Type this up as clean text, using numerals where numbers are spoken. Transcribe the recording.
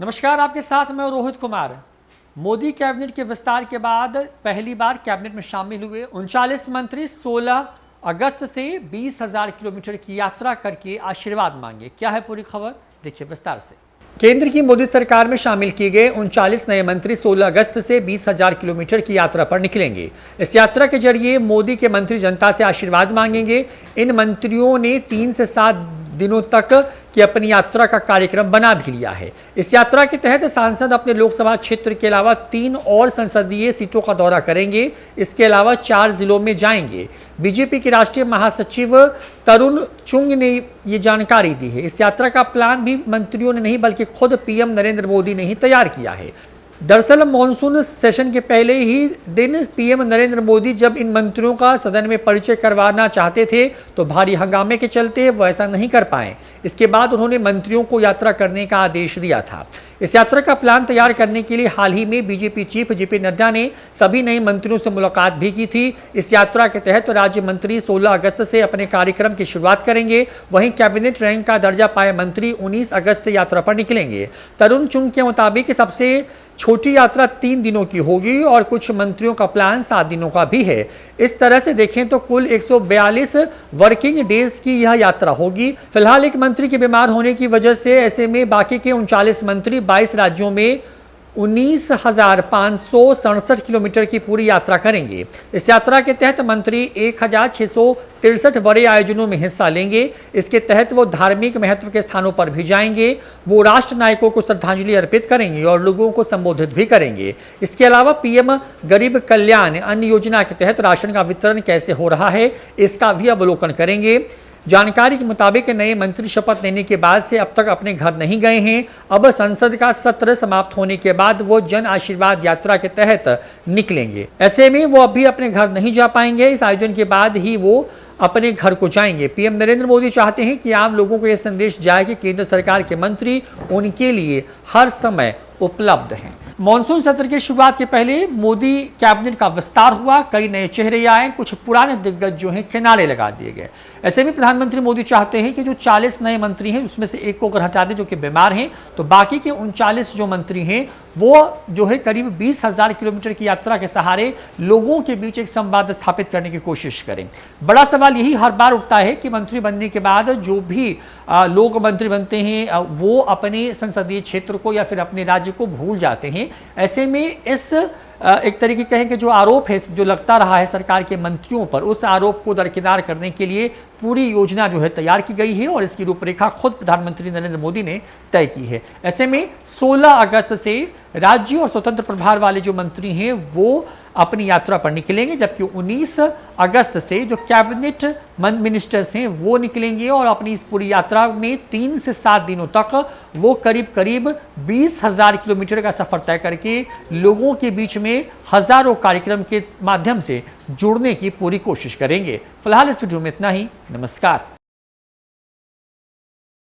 नमस्कार, आपके साथ मैं रोहित कुमार। मोदी कैबिनेट के विस्तार के बाद पहली बार कैबिनेट में शामिल हुए 39 मंत्री 16 अगस्त से 20,000 किलोमीटर की यात्रा करके आशीर्वाद मांगे। क्या है पूरी खबर, देखिए विस्तार से। केंद्र की मोदी सरकार में शामिल किए गए 39 नए मंत्री 16 अगस्त से 20,000 किलोमीटर की यात्रा पर निकलेंगे। इस यात्रा के जरिए मोदी के मंत्री जनता से आशीर्वाद मांगेंगे। इन मंत्रियों ने 3 से 7 दिनों तक की अपनी यात्रा का कार्यक्रम बना भी लिया है। इस यात्रा के तहत सांसद अपने लोकसभा क्षेत्र के अलावा 3 और संसदीय सीटों का दौरा करेंगे। इसके अलावा 4 जिलों में जाएंगे। बीजेपी के राष्ट्रीय महासचिव तरुण चुंग ने ये जानकारी दी है। इस यात्रा का प्लान भी मंत्रियों ने नहीं बल्कि खुद पीएम नरेंद्र मोदी ने ही तैयार किया है। दरअसल मॉनसून सेशन के पहले ही दिन पीएम नरेंद्र मोदी जब इन मंत्रियों का सदन में परिचय करवाना चाहते थे तो भारी हंगामे के चलते वो ऐसा नहीं कर पाए। इसके बाद उन्होंने मंत्रियों को यात्रा करने का आदेश दिया था। इस यात्रा का प्लान तैयार करने के लिए हाल ही में बीजेपी चीफ जेपी नड्डा ने सभी नए मंत्रियों से मुलाकात भी की थी। इस यात्रा के तहत राज्य मंत्री 16 अगस्त से अपने कार्यक्रम की शुरुआत करेंगे। वहीं कैबिनेट रैंक का दर्जा पाए मंत्री 19 अगस्त से यात्रा पर निकलेंगे। तरुण चुंग के मुताबिक सबसे छोटी यात्रा 3 दिनों की होगी और कुछ मंत्रियों का प्लान 7 दिनों का भी है। इस तरह से देखें तो कुल 142 वर्किंग डेज की यह यात्रा होगी। फिलहाल एक मंत्री के बीमार होने की वजह से ऐसे में बाकी के 39 मंत्री 22 राज्यों में 19,567 किलोमीटर की पूरी यात्रा करेंगे। इस यात्रा के तहत मंत्री 1,663 बड़े आयोजनों में हिस्सा लेंगे। इसके तहत वो धार्मिक महत्व के स्थानों पर भी जाएंगे। वो राष्ट्र नायकों को श्रद्धांजलि अर्पित करेंगे और लोगों को संबोधित भी करेंगे। इसके अलावा पीएम गरीब कल्याण अन्न योजना के तहत राशन का वितरण कैसे हो रहा है, इसका भी अवलोकन करेंगे। जानकारी के मुताबिक नए मंत्री शपथ लेने के बाद से अब तक अपने घर नहीं गए हैं। अब संसद का सत्र समाप्त होने के बाद वो जन आशीर्वाद यात्रा के तहत निकलेंगे। ऐसे में वो अभी अपने घर नहीं जा पाएंगे। इस आयोजन के बाद ही वो अपने घर को जाएंगे। पीएम नरेंद्र मोदी चाहते हैं कि आम लोगों को यह संदेश जाए कि केंद्र सरकार के मंत्री उनके लिए हर समय उपलब्ध हैं। मॉनसून सत्र की शुरुआत के पहले मोदी कैबिनेट का विस्तार हुआ। कई नए चेहरे आए, कुछ पुराने दिग्गज जो हैं किनारे लगा दिए गए। ऐसे में प्रधानमंत्री मोदी चाहते हैं कि जो 40 नए मंत्री हैं उसमें से एक को अगर हटा दें जो कि बीमार हैं तो बाकी के 39 जो मंत्री हैं वो जो है करीब 20,000 किलोमीटर की यात्रा के सहारे लोगों के बीच एक संवाद स्थापित करने की कोशिश करें। बड़ा सवाल यही हर बार उठता है कि मंत्री बनने के बाद जो भी लोग मंत्री बनते हैं वो अपने संसदीय क्षेत्र को या फिर अपने राज्य को भूल जाते हैं। ऐसे में इस एक तरीके कहें कि जो आरोप है जो लगता रहा है सरकार के मंत्रियों पर, उस आरोप को दरकिनार करने के लिए पूरी योजना जो है तैयार की गई है और इसकी रूपरेखा खुद प्रधानमंत्री नरेंद्र मोदी ने तय की है। ऐसे में 16 अगस्त से राज्य और स्वतंत्र प्रभार वाले जो मंत्री हैं वो अपनी यात्रा पर निकलेंगे, जबकि 19 अगस्त से जो कैबिनेट मिनिस्टर्स हैं वो निकलेंगे और अपनी इस पूरी यात्रा में 3 से 7 दिनों तक वो करीब 20,000 किलोमीटर का सफर तय करके लोगों के बीच में हजारों कार्यक्रम के माध्यम से जुड़ने की पूरी कोशिश करेंगे। फिलहाल इस वीडियो में इतना ही। नमस्कार।